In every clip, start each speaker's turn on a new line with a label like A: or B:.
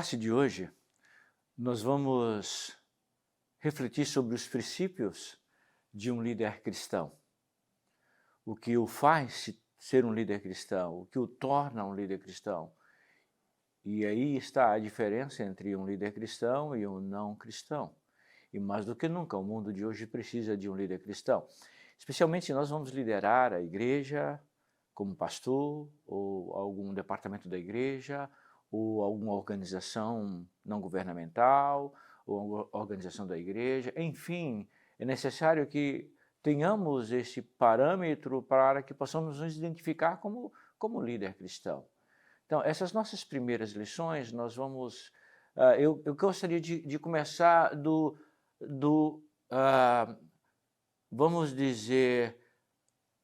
A: classe de hoje, nós vamos refletir sobre os princípios de um líder cristão. O que o faz ser um líder cristão, o que o torna um líder cristão. E aí está a diferença entre um líder cristão e um não cristão. E mais do que nunca, o mundo de hoje precisa de um líder cristão. Especialmente se nós vamos liderar a igreja como pastor, ou algum departamento da igreja, ou alguma organização não governamental, ou organização da igreja. Enfim, é necessário que tenhamos esse parâmetro para que possamos nos identificar como líder cristão. Então, essas nossas primeiras lições, nós vamos... eu gostaria de começar vamos dizer,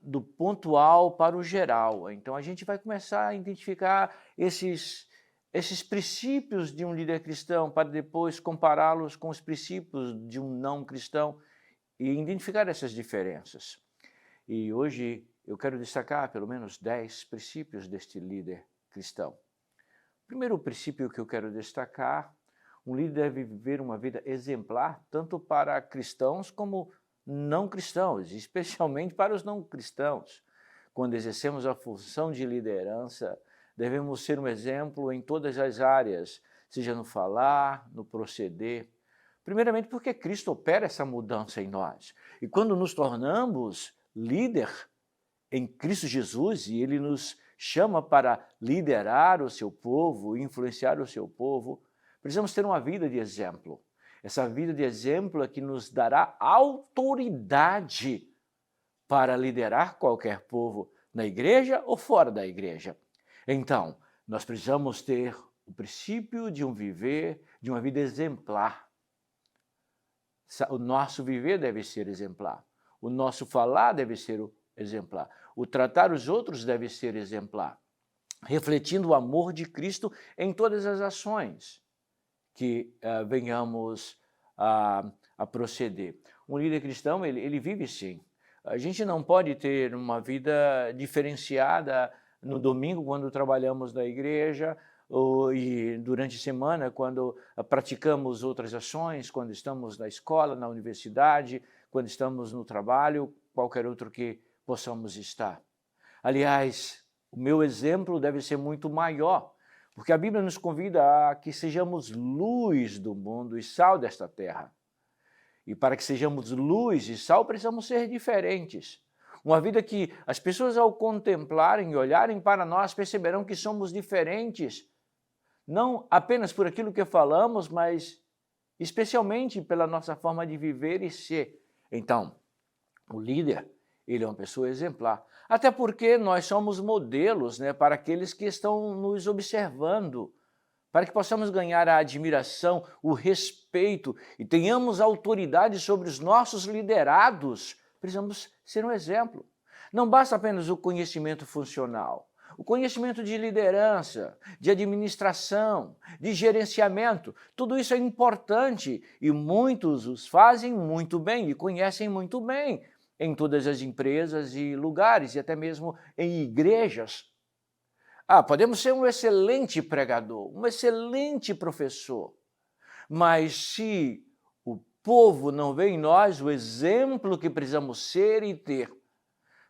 A: do pontual para o geral. Então, a gente vai começar a identificar esses princípios de um líder cristão para depois compará-los com os princípios de um não cristão e identificar essas diferenças. E hoje eu quero destacar pelo menos 10 princípios deste líder cristão. O primeiro princípio que eu quero destacar: um líder deve viver uma vida exemplar tanto para cristãos como não cristãos, especialmente para os não cristãos. Quando exercemos a função de liderança, devemos ser um exemplo em todas as áreas, seja no falar, no proceder. Primeiramente porque Cristo opera essa mudança em nós. E quando nos tornamos líder em Cristo Jesus, e Ele nos chama para liderar o seu povo, influenciar o seu povo, precisamos ter uma vida de exemplo. Essa vida de exemplo é que nos dará autoridade para liderar qualquer povo na igreja ou fora da igreja. Então, nós precisamos ter o princípio de de uma vida exemplar. O nosso viver deve ser exemplar. O nosso falar deve ser exemplar. O tratar os outros deve ser exemplar, refletindo o amor de Cristo em todas as ações que venhamos a proceder. Um líder cristão, ele vive sim. A gente não pode ter uma vida diferenciada no domingo, quando trabalhamos na igreja, e durante a semana, quando praticamos outras ações, quando estamos na escola, na universidade, quando estamos no trabalho, qualquer outro que possamos estar. Aliás, o meu exemplo deve ser muito maior, porque a Bíblia nos convida a que sejamos luz do mundo e sal desta terra. E para que sejamos luz e sal, precisamos ser diferentes. Uma vida que as pessoas, ao contemplarem e olharem para nós, perceberão que somos diferentes, não apenas por aquilo que falamos, mas especialmente pela nossa forma de viver e ser. Então, o líder, ele é uma pessoa exemplar. Até porque nós somos modelos, para aqueles que estão nos observando, para que possamos ganhar a admiração, o respeito e tenhamos autoridade sobre os nossos liderados. Precisamos ser um exemplo. Não basta apenas o conhecimento funcional. O conhecimento de liderança, de administração, de gerenciamento, tudo isso é importante e muitos os fazem muito bem e conhecem muito bem em todas as empresas e lugares e até mesmo em igrejas. Podemos ser um excelente pregador, um excelente professor, mas se o povo não vê em nós o exemplo que precisamos ser e ter,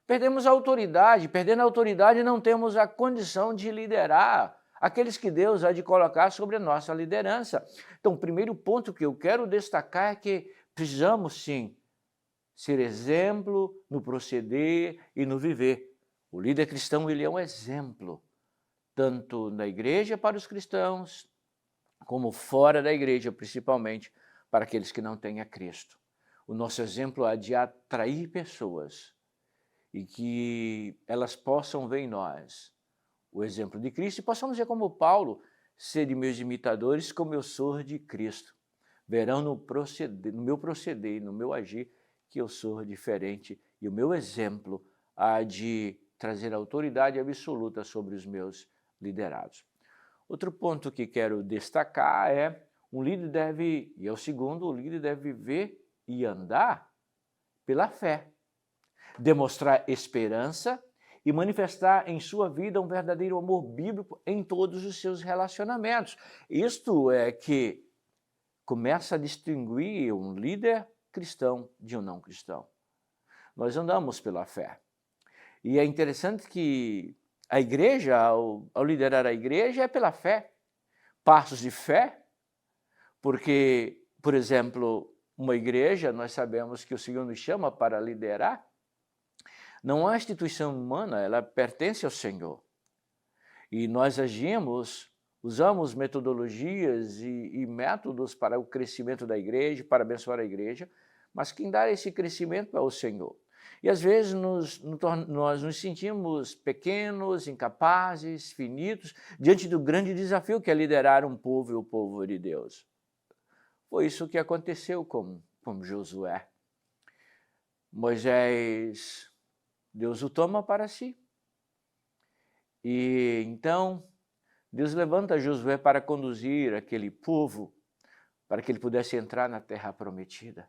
A: perdemos a autoridade. Perdendo a autoridade, não temos a condição de liderar aqueles que Deus há de colocar sobre a nossa liderança. Então, o primeiro ponto que eu quero destacar é que precisamos, sim, ser exemplo no proceder e no viver. O líder cristão, ele é um exemplo, tanto na igreja para os cristãos, como fora da igreja, principalmente para aqueles que não têm a Cristo. O nosso exemplo há de atrair pessoas e que elas possam ver em nós o exemplo de Cristo e possamos ver como Paulo: ser de meus imitadores como eu sou de Cristo. Verão no meu proceder, no meu agir, que eu sou diferente e o meu exemplo há de trazer autoridade absoluta sobre os meus liderados. Outro ponto que quero destacar é: um líder deve, e é o segundo, o líder deve viver e andar pela fé, demonstrar esperança e manifestar em sua vida um verdadeiro amor bíblico em todos os seus relacionamentos. Isto é que começa a distinguir um líder cristão de um não cristão. Nós andamos pela fé. E é interessante que a igreja, ao liderar a igreja, é pela fé. Passos de fé, porque, por exemplo, uma igreja, nós sabemos que o Senhor nos chama para liderar, não é instituição humana, ela pertence ao Senhor. E nós agimos, usamos metodologias e métodos para o crescimento da igreja, para abençoar a igreja, mas quem dá esse crescimento é o Senhor. E às vezes nós nos sentimos pequenos, incapazes, finitos, diante do grande desafio que é liderar um povo e o povo de Deus. Foi isso que aconteceu com Josué. Moisés, Deus o toma para si. E então, Deus levanta Josué para conduzir aquele povo, para que ele pudesse entrar na terra prometida.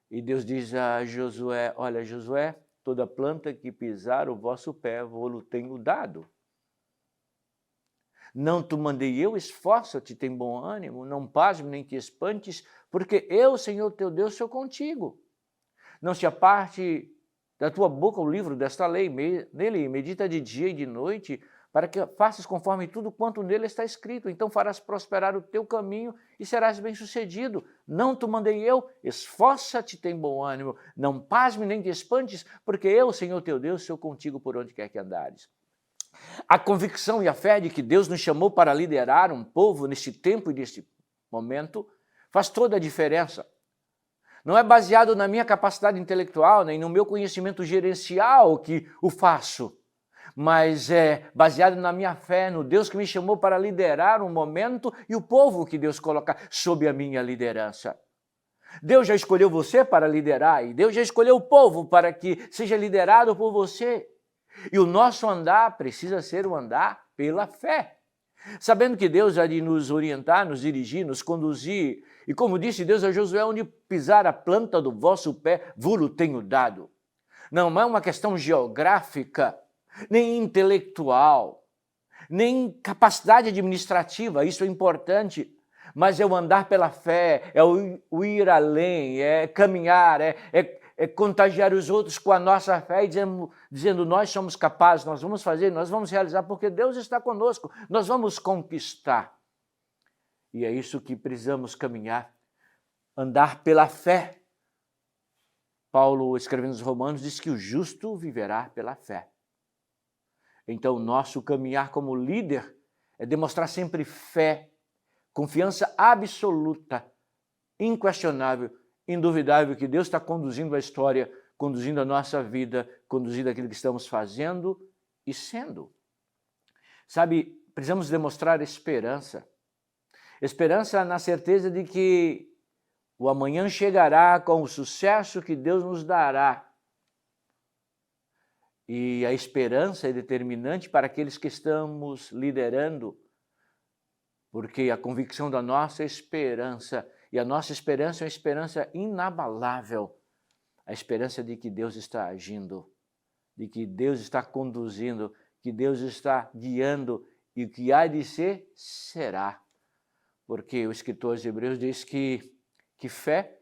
A: E Deus diz a Josué, olha Josué, toda planta que pisar o vosso pé, vou-lo tenho dado. Não te mandei eu, esforça-te, tem bom ânimo, não pasme nem te espantes, porque eu, Senhor teu Deus, sou contigo. Não se aparte da tua boca o livro desta lei, nele medita de dia e de noite, para que faças conforme tudo quanto nele está escrito. Então farás prosperar o teu caminho e serás bem-sucedido. Não te mandei eu, esforça-te, tem bom ânimo, não pasme nem te espantes, porque eu, Senhor teu Deus, sou contigo por onde quer que andares. A convicção e a fé de que Deus nos chamou para liderar um povo neste tempo e neste momento faz toda a diferença. Não é baseado na minha capacidade intelectual, nem no meu conhecimento gerencial que o faço, mas é baseado na minha fé, no Deus que me chamou para liderar um momento e o povo que Deus coloca sob a minha liderança. Deus já escolheu você para liderar e Deus já escolheu o povo para que seja liderado por você. E o nosso andar precisa ser o andar pela fé. Sabendo que Deus há de nos orientar, nos dirigir, nos conduzir. E como disse Deus a Josué, onde pisar a planta do vosso pé, vos tenho dado. Não é uma questão geográfica, nem intelectual, nem capacidade administrativa, isso é importante. Mas é o andar pela fé, é o ir além, é caminhar, é contagiar os outros com a nossa fé e dizendo nós somos capazes, nós vamos fazer, nós vamos realizar, porque Deus está conosco, nós vamos conquistar. E é isso que precisamos caminhar, andar pela fé. Paulo, escrevendo aos Romanos, diz que o justo viverá pela fé. Então, o nosso caminhar como líder é demonstrar sempre fé, confiança absoluta, inquestionável, induvidável que Deus está conduzindo a história, conduzindo a nossa vida, conduzindo aquilo que estamos fazendo e sendo. Sabe, precisamos demonstrar esperança. Esperança na certeza de que o amanhã chegará com o sucesso que Deus nos dará. E a esperança é determinante para aqueles que estamos liderando, porque a convicção da nossa esperança, e a nossa esperança é uma esperança inabalável, a esperança de que Deus está agindo, de que Deus está conduzindo, que Deus está guiando, e o que há de ser, será. Porque o escritor de Hebreus diz que fé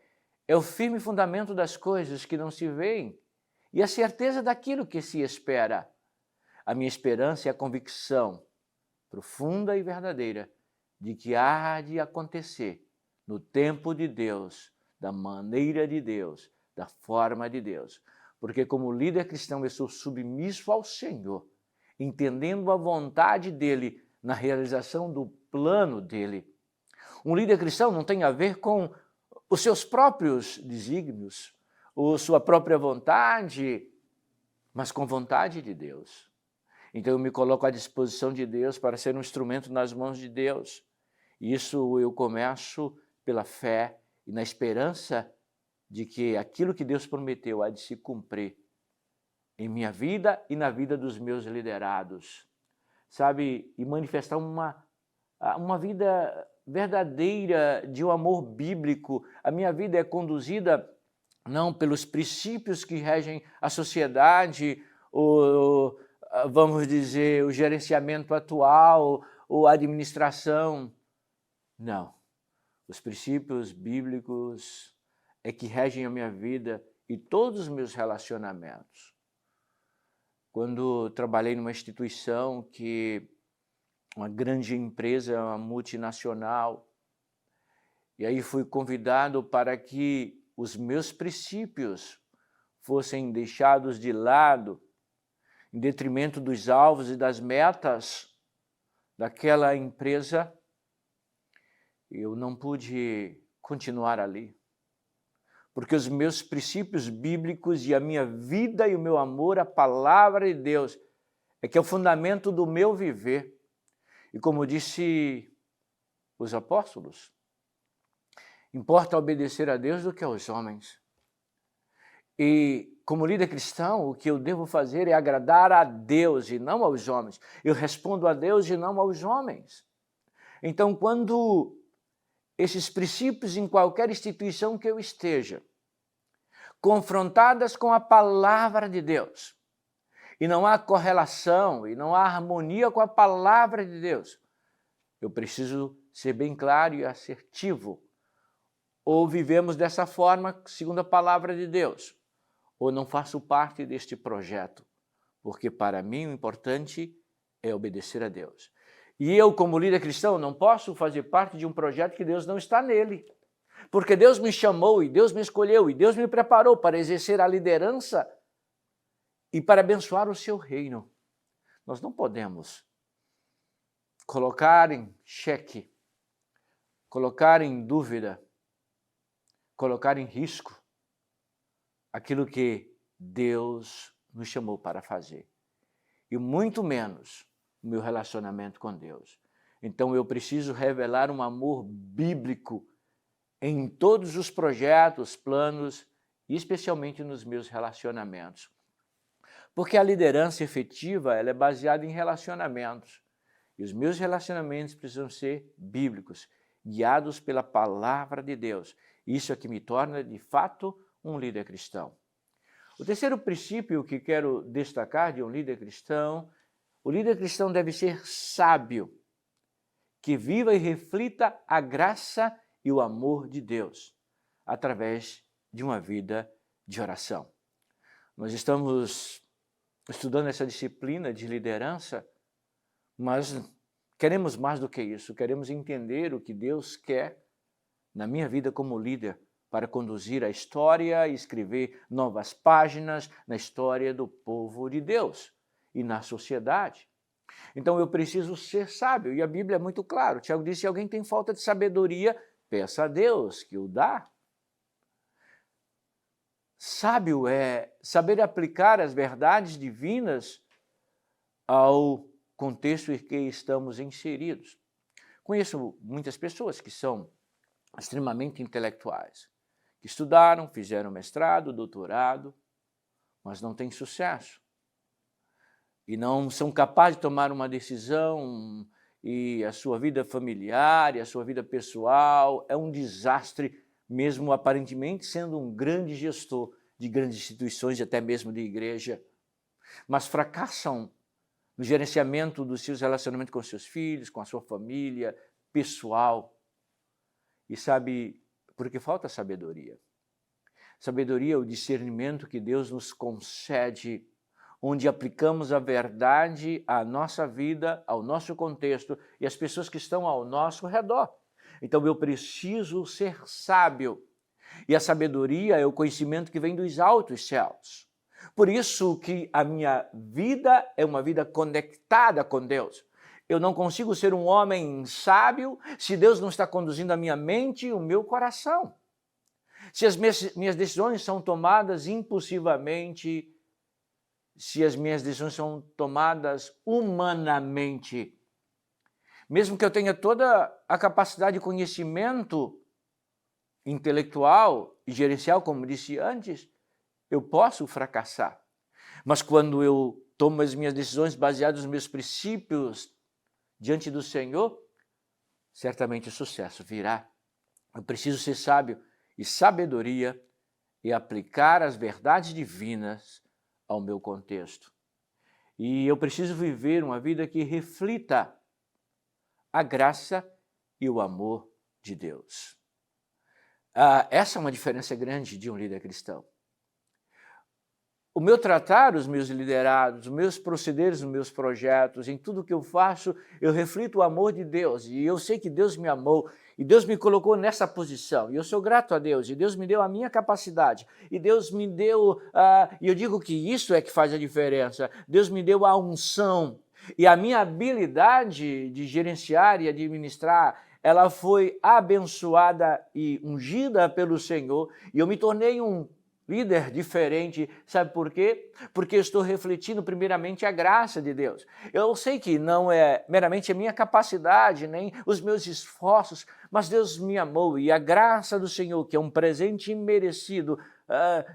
A: é o firme fundamento das coisas que não se veem, e a certeza daquilo que se espera. A minha esperança é a convicção profunda e verdadeira de que há de acontecer no tempo de Deus, da maneira de Deus, da forma de Deus. Porque como líder cristão eu sou submisso ao Senhor, entendendo a vontade dEle na realização do plano dEle. Um líder cristão não tem a ver com os seus próprios desígnios, ou sua própria vontade, mas com vontade de Deus. Então eu me coloco à disposição de Deus para ser um instrumento nas mãos de Deus. Isso eu começo pela fé e na esperança de que aquilo que Deus prometeu há de se cumprir em minha vida e na vida dos meus liderados. Sabe, e manifestar uma vida verdadeira de um amor bíblico. A minha vida é conduzida não pelos princípios que regem a sociedade vamos dizer, o gerenciamento atual, ou a administração. Não. Os princípios bíblicos é que regem a minha vida e todos os meus relacionamentos. Quando trabalhei numa instituição uma grande empresa, uma multinacional, e aí fui convidado para que os meus princípios fossem deixados de lado em detrimento dos alvos e das metas daquela empresa, eu não pude continuar ali. Porque os meus princípios bíblicos e a minha vida e o meu amor à palavra de Deus é que é o fundamento do meu viver. E como disse os apóstolos, importa obedecer a Deus do que aos homens. E como líder cristão, o que eu devo fazer é agradar a Deus e não aos homens. Eu respondo a Deus e não aos homens. Então, quando esses princípios em qualquer instituição que eu esteja, confrontadas com a palavra de Deus, e não há correlação, e não há harmonia com a palavra de Deus, eu preciso ser bem claro e assertivo. Ou vivemos dessa forma, segundo a palavra de Deus, ou não faço parte deste projeto, porque para mim o importante é obedecer a Deus. E eu, como líder cristão, não posso fazer parte de um projeto que Deus não está nele. Porque Deus me chamou e Deus me escolheu e Deus me preparou para exercer a liderança e para abençoar o seu reino. Nós não podemos colocar em xeque, colocar em dúvida, colocar em risco aquilo que Deus nos chamou para fazer. E muito menos o meu relacionamento com Deus. Então eu preciso revelar um amor bíblico em todos os projetos, planos e especialmente nos meus relacionamentos. Porque a liderança efetiva ela é baseada em relacionamentos. E os meus relacionamentos precisam ser bíblicos, guiados pela palavra de Deus. Isso é que me torna, de fato, um líder cristão. O terceiro princípio que quero destacar de um líder cristão, o líder cristão deve ser sábio, que viva e reflita a graça e o amor de Deus, através de uma vida de oração. Nós estamos estudando essa disciplina de liderança, mas queremos mais do que isso, queremos entender o que Deus quer na minha vida como líder, para conduzir a história e escrever novas páginas na história do povo de Deus e na sociedade. Então eu preciso ser sábio, e a Bíblia é muito claro. Tiago disse, se alguém tem falta de sabedoria, peça a Deus que o dá. Sábio é saber aplicar as verdades divinas ao contexto em que estamos inseridos. Conheço muitas pessoas que são extremamente intelectuais, que estudaram, fizeram mestrado, doutorado, mas não têm sucesso. E não são capazes de tomar uma decisão, e a sua vida familiar e a sua vida pessoal é um desastre, mesmo aparentemente sendo um grande gestor de grandes instituições e até mesmo de igreja, mas fracassam no gerenciamento dos seus relacionamentos com seus filhos, com a sua família, pessoal. E sabe por que falta sabedoria? Sabedoria é o discernimento que Deus nos concede, onde aplicamos a verdade à nossa vida, ao nosso contexto e às pessoas que estão ao nosso redor. Então eu preciso ser sábio. E a sabedoria é o conhecimento que vem dos altos céus. Por isso que a minha vida é uma vida conectada com Deus. Eu não consigo ser um homem sábio se Deus não está conduzindo a minha mente e o meu coração. Se as minhas decisões são tomadas impulsivamente, se as minhas decisões são tomadas humanamente, mesmo que eu tenha toda a capacidade de conhecimento intelectual e gerencial, como disse antes, eu posso fracassar. Mas quando eu tomo as minhas decisões baseadas nos meus princípios diante do Senhor, certamente o sucesso virá. Eu preciso ser sábio, e sabedoria e aplicar as verdades divinas ao meu contexto. E eu preciso viver uma vida que reflita a graça e o amor de Deus. Essa é uma diferença grande de um líder cristão. O meu tratar, os meus liderados, os meus procederes, os meus projetos, em tudo que eu faço, eu reflito o amor de Deus. E eu sei que Deus me amou e Deus me colocou nessa posição. E eu sou grato a Deus. E Deus me deu a minha capacidade. E Deus me deu... e eu digo que isso é que faz a diferença. Deus me deu a unção. E a minha habilidade de gerenciar e administrar, ela foi abençoada e ungida pelo Senhor. E eu me tornei um líder diferente, sabe por quê? Porque eu estou refletindo primeiramente a graça de Deus. Eu sei que não é meramente a minha capacidade, nem os meus esforços, mas Deus me amou e a graça do Senhor, que é um presente imerecido,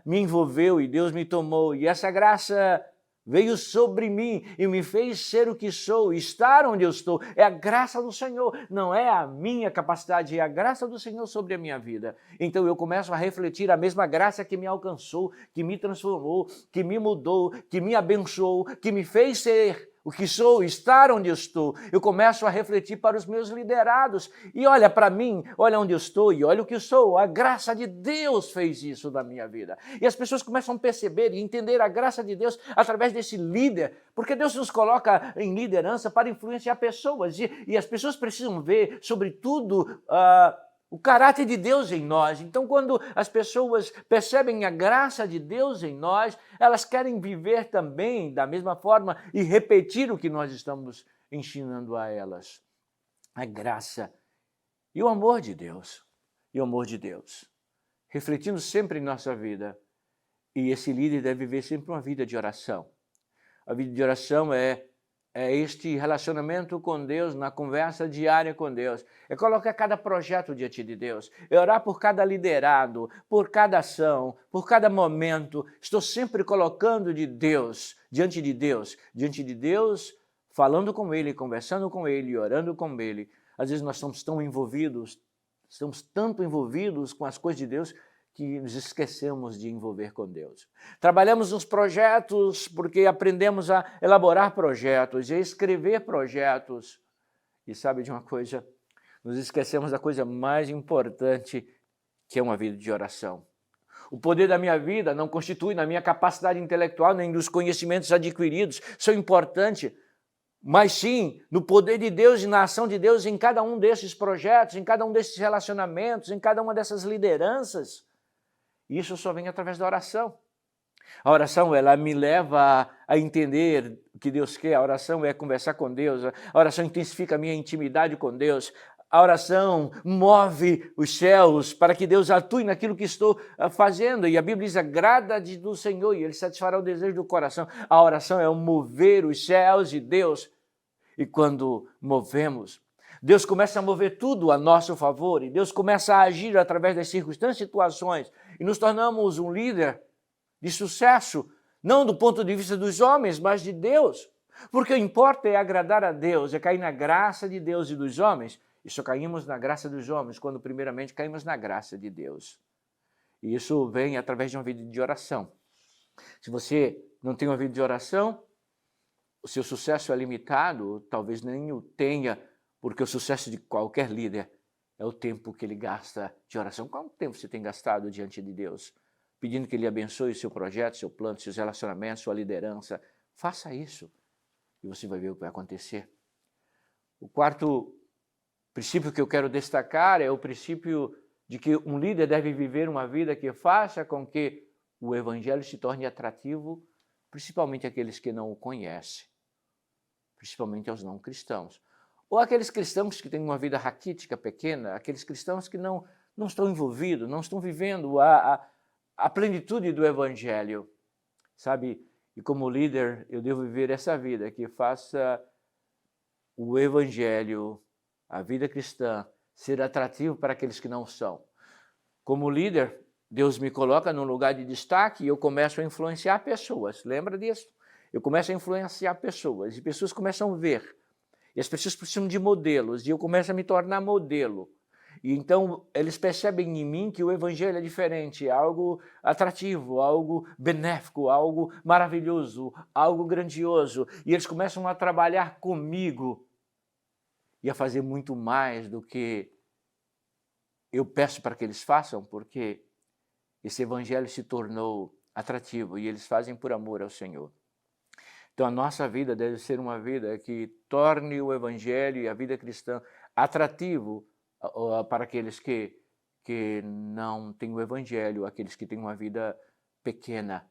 A: me envolveu e Deus me tomou. E essa graça veio sobre mim e me fez ser o que sou, estar onde eu estou. É a graça do Senhor, não é a minha capacidade, é a graça do Senhor sobre a minha vida. Então eu começo a refletir a mesma graça que me alcançou, que me transformou, que me mudou, que me abençoou, que me fez ser o que sou, estar onde eu estou. Eu começo a refletir para os meus liderados e olha para mim, olha onde eu estou e olha o que eu sou. A graça de Deus fez isso na minha vida. E as pessoas começam a perceber e entender a graça de Deus através desse líder, porque Deus nos coloca em liderança para influenciar pessoas e as pessoas precisam ver, sobretudo, o caráter de Deus em nós. Então, quando as pessoas percebem a graça de Deus em nós, elas querem viver também da mesma forma e repetir o que nós estamos ensinando a elas. A graça e o amor de Deus. E o amor de Deus. Refletindo sempre em nossa vida. E esse líder deve viver sempre uma vida de oração. A vida de oração é este relacionamento com Deus, na conversa diária com Deus. É colocar cada projeto diante de Deus. É orar por cada liderado, por cada ação, por cada momento. Estou sempre colocando diante de Deus, falando com Ele, conversando com Ele, orando com Ele. Às vezes nós estamos tanto envolvidos com as coisas de Deus, que nos esquecemos de envolver com Deus. Trabalhamos nos projetos porque aprendemos a elaborar projetos, a escrever projetos. E sabe de uma coisa? Nos esquecemos da coisa mais importante, que é uma vida de oração. O poder da minha vida não constitui na minha capacidade intelectual, nem dos conhecimentos adquiridos. São importantes, mas sim no poder de Deus e na ação de Deus em cada um desses projetos, em cada um desses relacionamentos, em cada uma dessas lideranças. Isso só vem através da oração. A oração, ela me leva a entender o que Deus quer. A oração é conversar com Deus. A oração intensifica a minha intimidade com Deus. A oração move os céus para que Deus atue naquilo que estou fazendo. E a Bíblia diz, agrada-te do Senhor e Ele satisfará o desejo do coração. A oração é o mover os céus de Deus. E quando movemos, Deus começa a mover tudo a nosso favor e Deus começa a agir através das circunstâncias e situações e nos tornamos um líder de sucesso, não do ponto de vista dos homens, mas de Deus. Porque o que importa é agradar a Deus, é cair na graça de Deus e dos homens. E só caímos na graça dos homens quando primeiramente caímos na graça de Deus. E isso vem através de uma vida de oração. Se você não tem uma vida de oração, o seu sucesso é limitado, talvez nem o tenha, porque o sucesso de qualquer líder é o tempo que ele gasta de oração. Quanto tempo você tem gastado diante de Deus? Pedindo que Ele abençoe o seu projeto, seu plano, seus relacionamentos, sua liderança. Faça isso e você vai ver o que vai acontecer. O quarto princípio que eu quero destacar é o princípio de que um líder deve viver uma vida que faça com que o Evangelho se torne atrativo, principalmente àqueles que não o conhecem, principalmente aos não cristãos. Ou aqueles cristãos que têm uma vida raquítica, pequena, aqueles cristãos que não estão envolvidos, não estão vivendo a plenitude do Evangelho, sabe? E como líder, eu devo viver essa vida que faça o Evangelho, a vida cristã, ser atrativo para aqueles que não são. Como líder, Deus me coloca num lugar de destaque e eu começo a influenciar pessoas. Lembra disso? Eu começo a influenciar pessoas e pessoas começam a ver. E as pessoas precisam de modelos e eu começo a me tornar modelo. E então eles percebem em mim que o evangelho é diferente, é algo atrativo, algo benéfico, algo maravilhoso, algo grandioso. E eles começam a trabalhar comigo e a fazer muito mais do que eu peço para que eles façam, porque esse evangelho se tornou atrativo e eles fazem por amor ao Senhor. Então a nossa vida deve ser uma vida que torne o evangelho e a vida cristã atrativo para aqueles que não têm o evangelho, aqueles que têm uma vida pequena.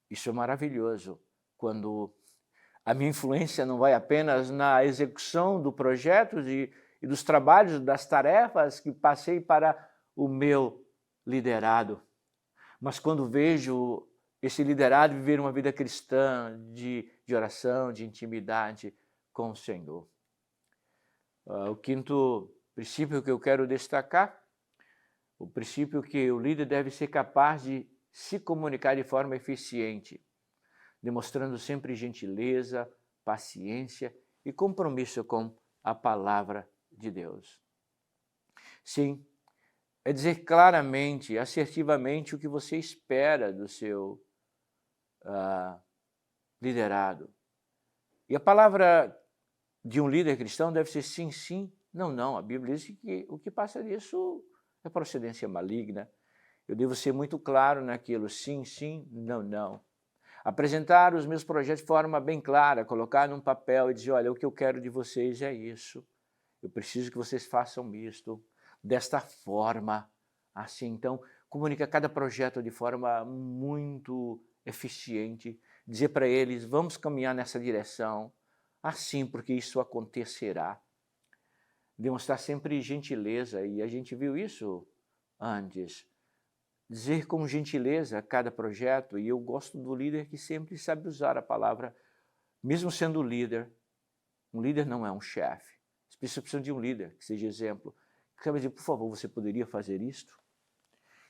A: Isso é maravilhoso, quando a minha influência não vai apenas na execução do projeto e dos trabalhos, das tarefas que passei para o meu liderado, mas quando vejo esse liderado viver uma vida cristã de oração, de intimidade com o Senhor. O quinto princípio que eu quero destacar, o princípio que o líder deve ser capaz de se comunicar de forma eficiente, demonstrando sempre gentileza, paciência e compromisso com a palavra de Deus. Sim, é dizer claramente, assertivamente o que você espera do seu liderado. E a palavra de um líder cristão deve ser sim, sim, não, não. A Bíblia diz que o que passa disso é procedência maligna. Eu devo ser muito claro naquilo, sim, sim, não, não. Apresentar os meus projetos de forma bem clara, colocar num papel e dizer, olha, o que eu quero de vocês é isso. Eu preciso que vocês façam isto, desta forma, assim. Então, comunica cada projeto de forma muito eficiente, dizer para eles, vamos caminhar nessa direção, assim, porque isso acontecerá. Demonstrar sempre gentileza, e a gente viu isso antes. Dizer com gentileza cada projeto, e eu gosto do líder que sempre sabe usar a palavra, mesmo sendo líder. Um líder não é um chefe. As pessoas precisam de um líder que seja exemplo. Que sabe dizer, por favor, você poderia fazer isto?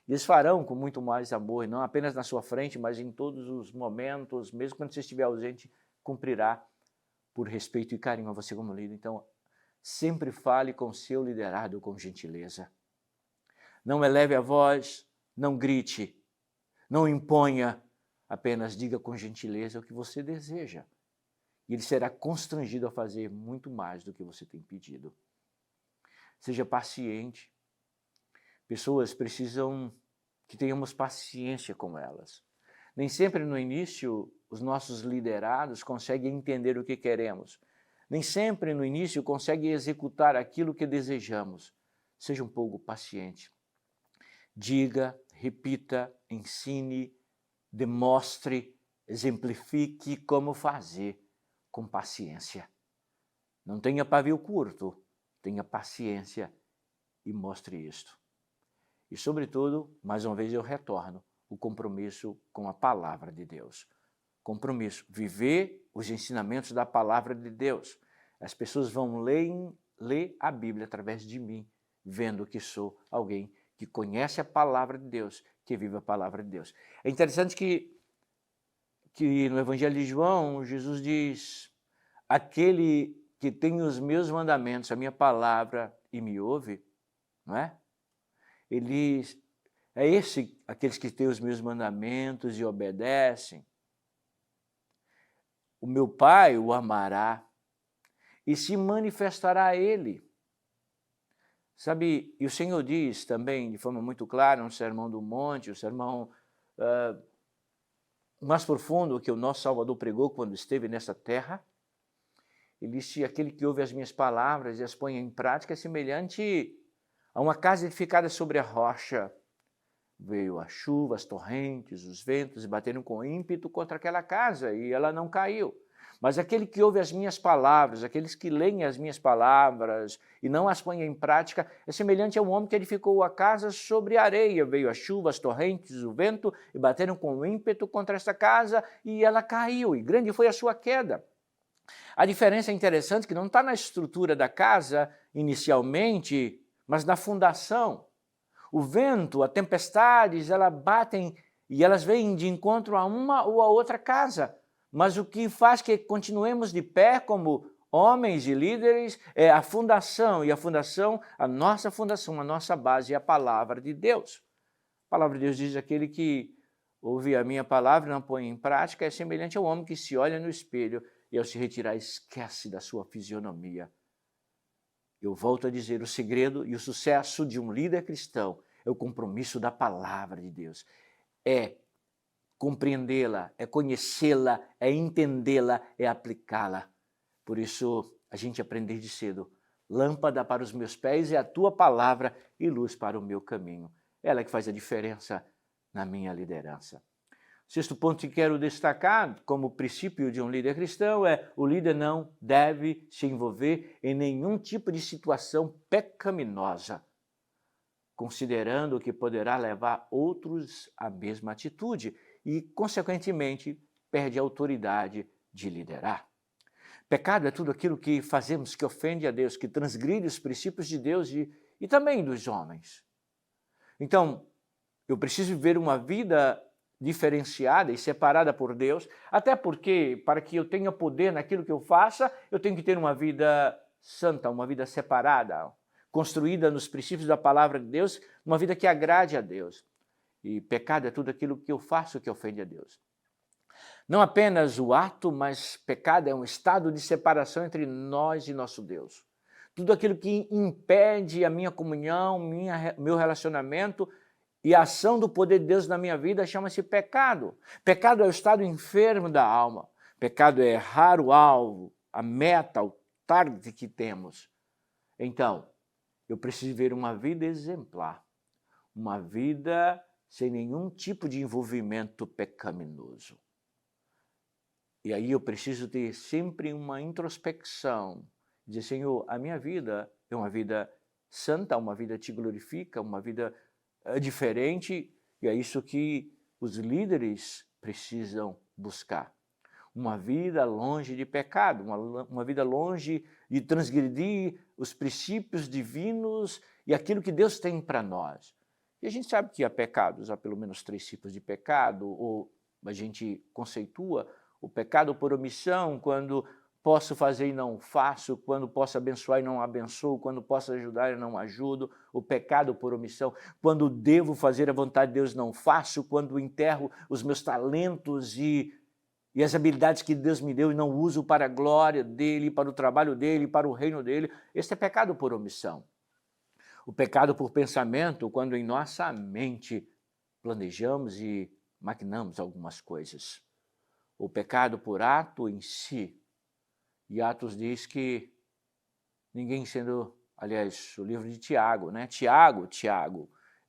A: E eles farão com muito mais amor, não apenas na sua frente, mas em todos os momentos, mesmo quando você estiver ausente, cumprirá por respeito e carinho a você como líder. Então, sempre fale com seu liderado com gentileza. Não eleve a voz, não grite, não imponha, apenas diga com gentileza o que você deseja. E ele será constrangido a fazer muito mais do que você tem pedido. Seja paciente. Pessoas precisam que tenhamos paciência com elas. Nem sempre no início os nossos liderados conseguem entender o que queremos. Nem sempre no início conseguem executar aquilo que desejamos. Seja um pouco paciente. Diga, repita, ensine, demonstre, exemplifique como fazer com paciência. Não tenha pavio curto, tenha paciência e mostre isto. E, sobretudo, mais uma vez eu retorno, o compromisso com a palavra de Deus. Compromisso, viver os ensinamentos da palavra de Deus. As pessoas vão ler a Bíblia através de mim, vendo que sou alguém que conhece a palavra de Deus, que vive a palavra de Deus. É interessante que no Evangelho de João, Jesus diz, aquele que tem os meus mandamentos, a minha palavra e me ouve, não é? Aqueles que têm os meus mandamentos e obedecem. O meu Pai o amará e se manifestará a ele. Sabe, e o Senhor diz também, de forma muito clara, no Sermão do Monte, o sermão mais profundo que o nosso Salvador pregou quando esteve nessa terra, ele disse, aquele que ouve as minhas palavras e as põe em prática é semelhante a uma casa edificada sobre a rocha. Veio a chuva, as torrentes, os ventos e bateram com ímpeto contra aquela casa e ela não caiu. Mas aquele que ouve as minhas palavras, aqueles que leem as minhas palavras e não as põem em prática, é semelhante a um homem que edificou a casa sobre a areia. Veio a chuva, as torrentes, o vento e bateram com ímpeto contra essa casa e ela caiu. E grande foi a sua queda. A diferença é interessante que não está na estrutura da casa inicialmente, mas na fundação. O vento, as tempestades, elas batem e elas vêm de encontro a uma ou a outra casa. Mas o que faz que continuemos de pé como homens e líderes é a fundação, e a fundação, a nossa base é a palavra de Deus. A palavra de Deus diz: aquele que ouve a minha palavra e não põe em prática é semelhante ao homem que se olha no espelho e ao se retirar esquece da sua fisionomia. Eu volto a dizer, o segredo e o sucesso de um líder cristão é o compromisso da palavra de Deus. É compreendê-la, é conhecê-la, é entendê-la, é aplicá-la. Por isso, a gente aprende desde cedo. Lâmpada para os meus pés é a tua palavra e luz para o meu caminho. Ela é que faz a diferença na minha liderança. Sexto ponto que quero destacar como princípio de um líder cristão é: o líder não deve se envolver em nenhum tipo de situação pecaminosa, considerando que poderá levar outros à mesma atitude e, consequentemente, perde a autoridade de liderar. Pecado é tudo aquilo que fazemos que ofende a Deus, que transgride os princípios de Deus e também dos homens. Então, eu preciso viver uma vida diferenciada e separada por Deus, até porque, para que eu tenha poder naquilo que eu faça, eu tenho que ter uma vida santa, uma vida separada, construída nos princípios da palavra de Deus, uma vida que agrade a Deus. E pecado é tudo aquilo que eu faço que ofende a Deus. Não apenas o ato, mas pecado é um estado de separação entre nós e nosso Deus. Tudo aquilo que impede a minha comunhão, meu relacionamento e a ação do poder de Deus na minha vida chama-se pecado. Pecado é o estado enfermo da alma. Pecado é errar o alvo, a meta, o target que temos. Então, eu preciso viver uma vida exemplar, uma vida sem nenhum tipo de envolvimento pecaminoso. E aí eu preciso ter sempre uma introspecção, dizer: Senhor, a minha vida é uma vida santa, uma vida que te glorifica, uma vida diferente, e é isso que os líderes precisam buscar. Uma vida longe de pecado, uma vida longe de transgredir os princípios divinos e aquilo que Deus tem para nós. E a gente sabe que há pecados, há pelo menos 3 tipos de pecado, ou a gente conceitua o pecado por omissão, quando posso fazer e não faço, quando posso abençoar e não abençoo, quando posso ajudar e não ajudo, o pecado por omissão, quando devo fazer a vontade de Deus não faço, quando enterro os meus talentos e as habilidades que Deus me deu e não uso para a glória dele, para o trabalho dele, para o reino dele. Esse é pecado por omissão. O pecado por pensamento, quando em nossa mente planejamos e maquinamos algumas coisas. O pecado por ato em si. E Atos diz que ninguém sendo, aliás, o livro de Tiago, né? Tiago,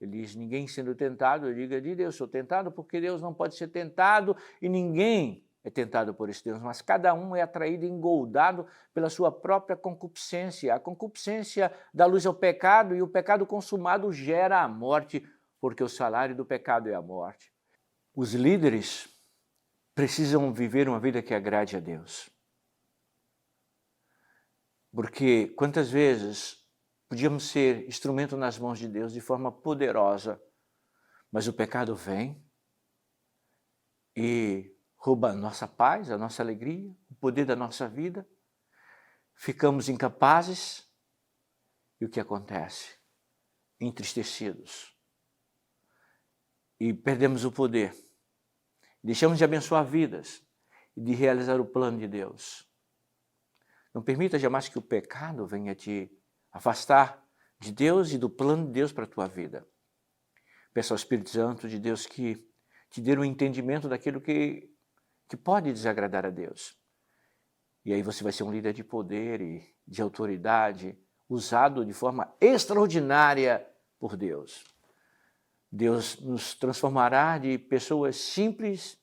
A: ele diz: ninguém sendo tentado, diga de Deus, sou tentado, porque Deus não pode ser tentado e ninguém é tentado por esse Deus, mas cada um é atraído e engoldado pela sua própria concupiscência. A concupiscência dá luz ao pecado e o pecado consumado gera a morte, porque o salário do pecado é a morte. Os líderes precisam viver uma vida que agrade a Deus. Porque quantas vezes podíamos ser instrumento nas mãos de Deus de forma poderosa, mas o pecado vem e rouba a nossa paz, a nossa alegria, o poder da nossa vida. Ficamos incapazes e o que acontece? Entristecidos. E perdemos o poder. Deixamos de abençoar vidas e de realizar o plano de Deus. Não permita jamais que o pecado venha te afastar de Deus e do plano de Deus para a tua vida. Peça ao Espírito Santo de Deus que te dê um entendimento daquilo que pode desagradar a Deus. E aí você vai ser um líder de poder e de autoridade, usado de forma extraordinária por Deus. Deus nos transformará de pessoas simples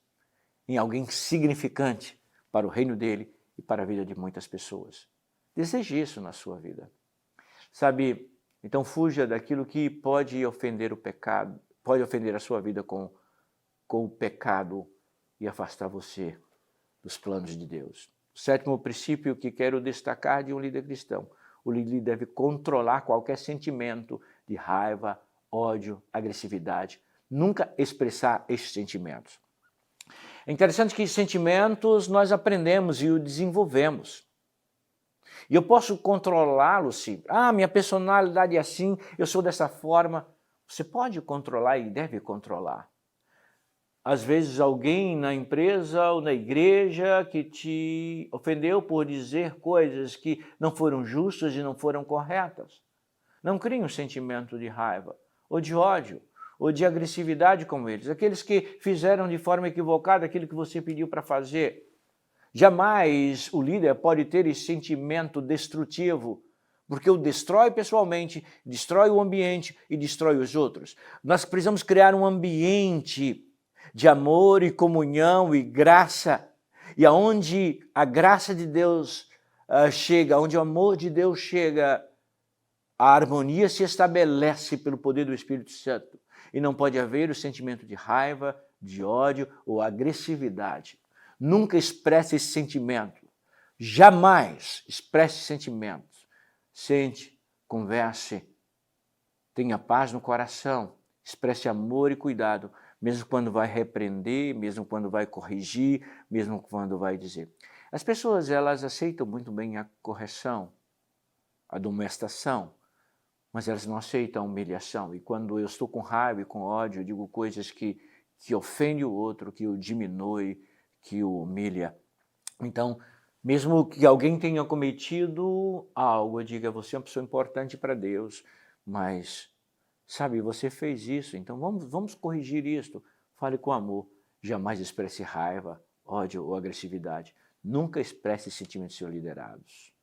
A: em alguém significante para o reino dele e para a vida de muitas pessoas. Deseje isso na sua vida. Sabe, então fuja daquilo que pode ofender o pecado, pode ofender a sua vida com o pecado e afastar você dos planos de Deus. O 7º princípio que quero destacar de um líder cristão: o líder deve controlar qualquer sentimento de raiva, ódio, agressividade, nunca expressar esses sentimentos. É interessante que sentimentos nós aprendemos e os desenvolvemos. E eu posso controlá-lo sim. Ah, minha personalidade é assim, eu sou dessa forma. Você pode controlar e deve controlar. Às vezes alguém na empresa ou na igreja que te ofendeu por dizer coisas que não foram justas e não foram corretas. Não crie um sentimento de raiva, ou de ódio, ou de agressividade com eles. Aqueles que fizeram de forma equivocada aquilo que você pediu para fazer. Jamais o líder pode ter esse sentimento destrutivo, porque o destrói pessoalmente, destrói o ambiente e destrói os outros. Nós precisamos criar um ambiente de amor e comunhão e graça, e aonde a graça de Deus chega, onde o amor de Deus chega, a harmonia se estabelece pelo poder do Espírito Santo, e não pode haver o sentimento de raiva, de ódio ou agressividade. Nunca expresse esse sentimento, jamais expresse sentimentos. Sente, converse, tenha paz no coração, expresse amor e cuidado, mesmo quando vai repreender, mesmo quando vai corrigir, mesmo quando vai dizer. As pessoas, elas aceitam muito bem a correção, a admoestação, mas elas não aceitam a humilhação. E quando eu estou com raiva e com ódio, eu digo coisas que ofendem o outro, que o diminui, que o humilha. Então, mesmo que alguém tenha cometido algo, eu diga, você é uma pessoa importante para Deus, mas, sabe, você fez isso, então vamos corrigir isto. Fale com amor, jamais expresse raiva, ódio ou agressividade. Nunca expresse sentimentos de seus liderados.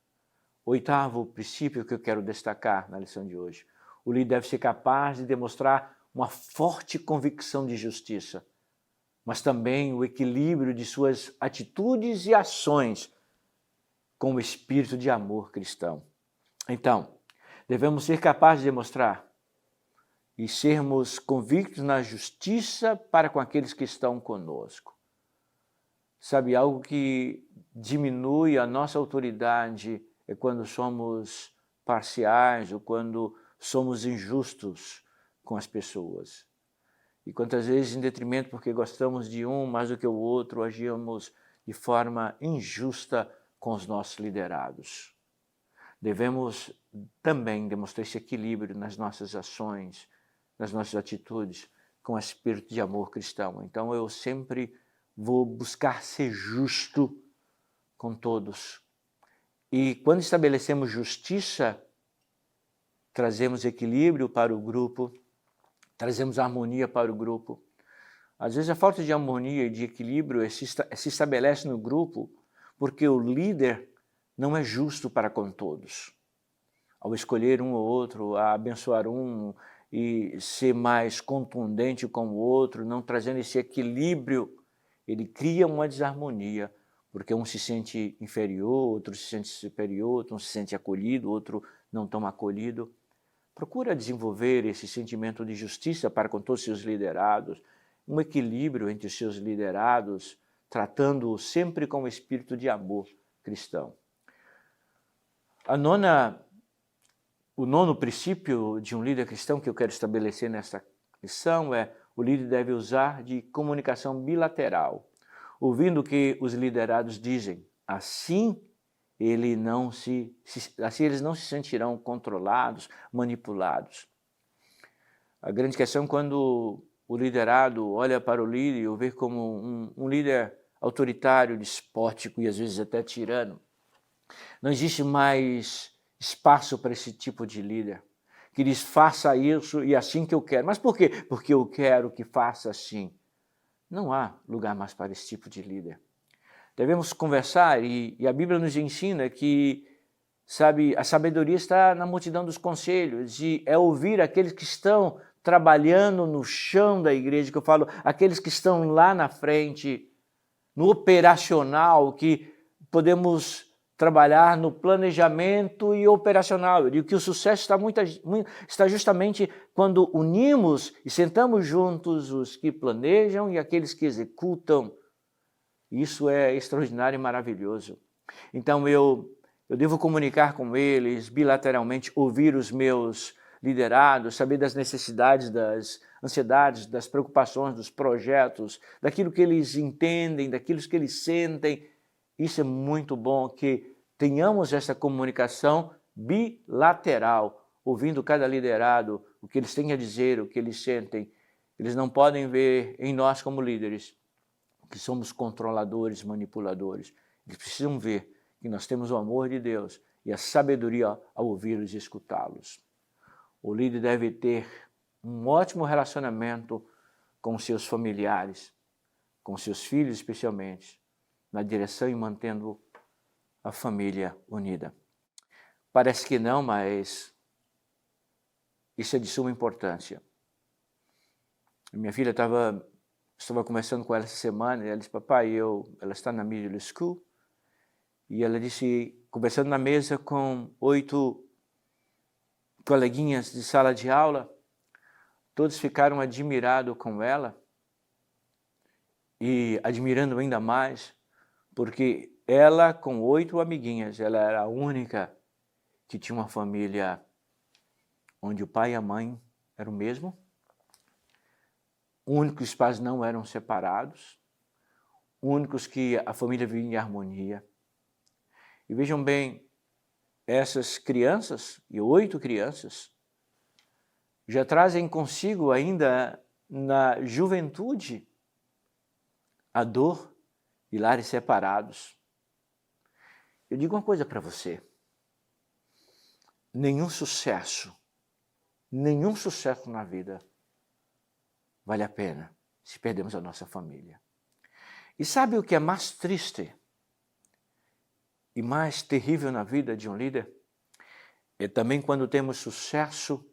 A: Oitavo princípio que eu quero destacar na lição de hoje. O líder deve ser capaz de demonstrar uma forte convicção de justiça, mas também o equilíbrio de suas atitudes e ações com o espírito de amor cristão. Então, devemos ser capazes de demonstrar e sermos convictos na justiça para com aqueles que estão conosco. Sabe, algo que diminui a nossa autoridade é quando somos parciais ou quando somos injustos com as pessoas. E quantas vezes, em detrimento, porque gostamos de um mais do que o outro, agimos de forma injusta com os nossos liderados. Devemos também demonstrar esse equilíbrio nas nossas ações, nas nossas atitudes, com o espírito de amor cristão. Então eu sempre vou buscar ser justo com todos. E quando estabelecemos justiça, trazemos equilíbrio para o grupo, trazemos harmonia para o grupo. Às vezes a falta de harmonia e de equilíbrio se estabelece no grupo porque o líder não é justo para com todos. Ao escolher um ou outro, a abençoar um e ser mais contundente com o outro, não trazendo esse equilíbrio, ele cria uma desarmonia, porque um se sente inferior, outro se sente superior, outro se sente acolhido, outro não tão acolhido. Procura desenvolver esse sentimento de justiça para com todos os seus liderados, um equilíbrio entre os seus liderados, tratando-os sempre com o espírito de amor cristão. O nono princípio de um líder cristão que eu quero estabelecer nesta lição é: o líder deve usar de comunicação bilateral, ouvindo o que os liderados dizem. Assim eles não se sentirão controlados, manipulados. A grande questão é quando o liderado olha para o líder e o vê como um líder autoritário, despótico e às vezes até tirano. Não existe mais espaço para esse tipo de líder, que diz, faça isso e assim que eu quero. Mas por quê? Porque eu quero que faça assim. Não há lugar mais para esse tipo de líder. Devemos conversar e a Bíblia nos ensina que, sabe, a sabedoria está na multidão dos conselhos e é ouvir aqueles que estão trabalhando no chão da igreja, que eu falo, aqueles que estão lá na frente, no operacional, que podemos trabalhar no planejamento e operacional. Eu digo que o sucesso está justamente quando unimos e sentamos juntos os que planejam e aqueles que executam. Isso é extraordinário e maravilhoso. Então eu devo comunicar com eles bilateralmente, ouvir os meus liderados, saber das necessidades, das ansiedades, das preocupações, dos projetos, daquilo que eles entendem, daquilo que eles sentem. Isso é muito bom, que tenhamos essa comunicação bilateral, ouvindo cada liderado, o que eles têm a dizer, o que eles sentem. Eles não podem ver em nós como líderes que somos controladores, manipuladores. Eles precisam ver que nós temos o amor de Deus e a sabedoria ao ouvi-los e escutá-los. O líder deve ter um ótimo relacionamento com seus familiares, com seus filhos especialmente, na direção e mantendo a família unida. Parece que não, mas isso é de suma importância. Minha filha estava conversando com ela essa semana e ela disse, papai, ela está na middle school, e ela disse, conversando na mesa com 8 coleguinhas de sala de aula, todos ficaram admirados com ela e admirando ainda mais, porque ela, com 8 amiguinhas, ela era a única que tinha uma família onde o pai e a mãe eram o mesmo, únicos que os pais não eram separados, únicos que a família vivia em harmonia. E vejam bem, essas crianças, e 8 crianças, já trazem consigo ainda na juventude a dor de lares separados. Eu digo uma coisa para você, nenhum sucesso na vida vale a pena se perdemos a nossa família. E sabe o que é mais triste e mais terrível na vida de um líder? É também quando temos sucesso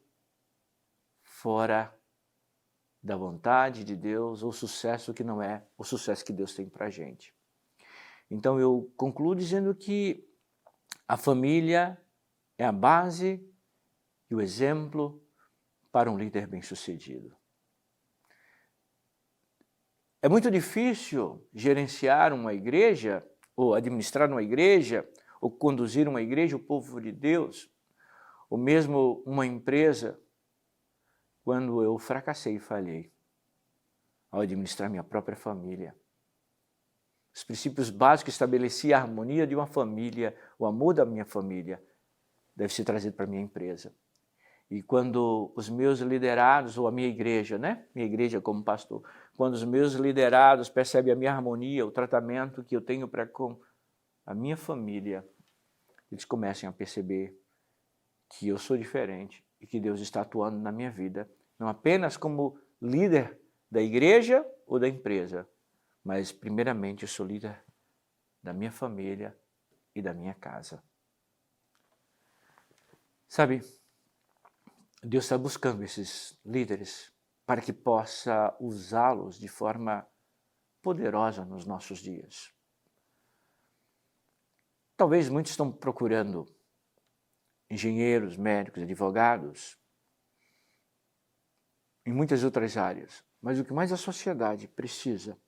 A: fora da vontade de Deus, ou sucesso que não é o sucesso que Deus tem para a gente. Então eu concluo dizendo que a família é a base e o exemplo para um líder bem-sucedido. É muito difícil gerenciar uma igreja, ou administrar uma igreja, ou conduzir uma igreja, o povo de Deus, ou mesmo uma empresa, quando eu fracassei e falhei ao administrar minha própria família. Os princípios básicos que estabeleci a harmonia de uma família, o amor da minha família, deve ser trazido para a minha empresa. E quando os meus liderados, ou a minha igreja, minha igreja como pastor, quando os meus liderados percebem a minha harmonia, o tratamento que eu tenho para com a minha família, eles começam a perceber que eu sou diferente e que Deus está atuando na minha vida, não apenas como líder da igreja ou da empresa, mas primeiramente eu sou líder da minha família e da minha casa. Sabe, Deus está buscando esses líderes para que possa usá-los de forma poderosa nos nossos dias. Talvez muitos estão procurando engenheiros, médicos, advogados, em muitas outras áreas, mas o que mais a sociedade precisa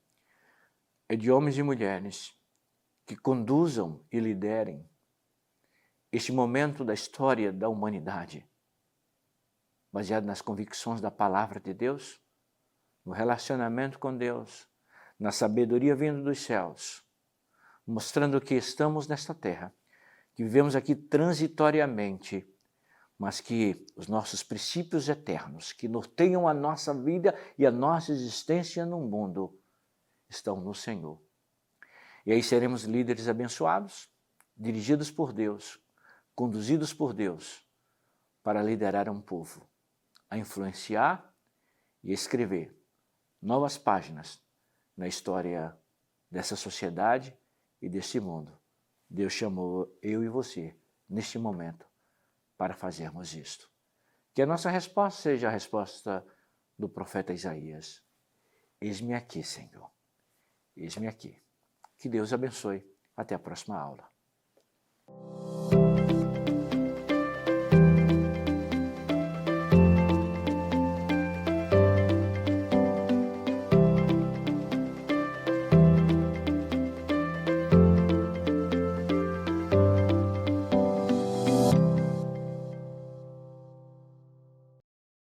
A: é de homens e mulheres que conduzam e liderem este momento da história da humanidade, baseado nas convicções da palavra de Deus, no relacionamento com Deus, na sabedoria vinda dos céus, mostrando que estamos nesta terra, que vivemos aqui transitoriamente, mas que os nossos princípios eternos, que norteiam a nossa vida e a nossa existência no mundo, estão no Senhor. E aí seremos líderes abençoados, dirigidos por Deus, conduzidos por Deus, para liderar um povo, a influenciar e escrever novas páginas na história dessa sociedade e desse mundo. Deus chamou eu e você, neste momento, para fazermos isto. Que a nossa resposta seja a resposta do profeta Isaías. Eis-me aqui, Senhor. Eis-me aqui. Que Deus abençoe. Até a próxima aula.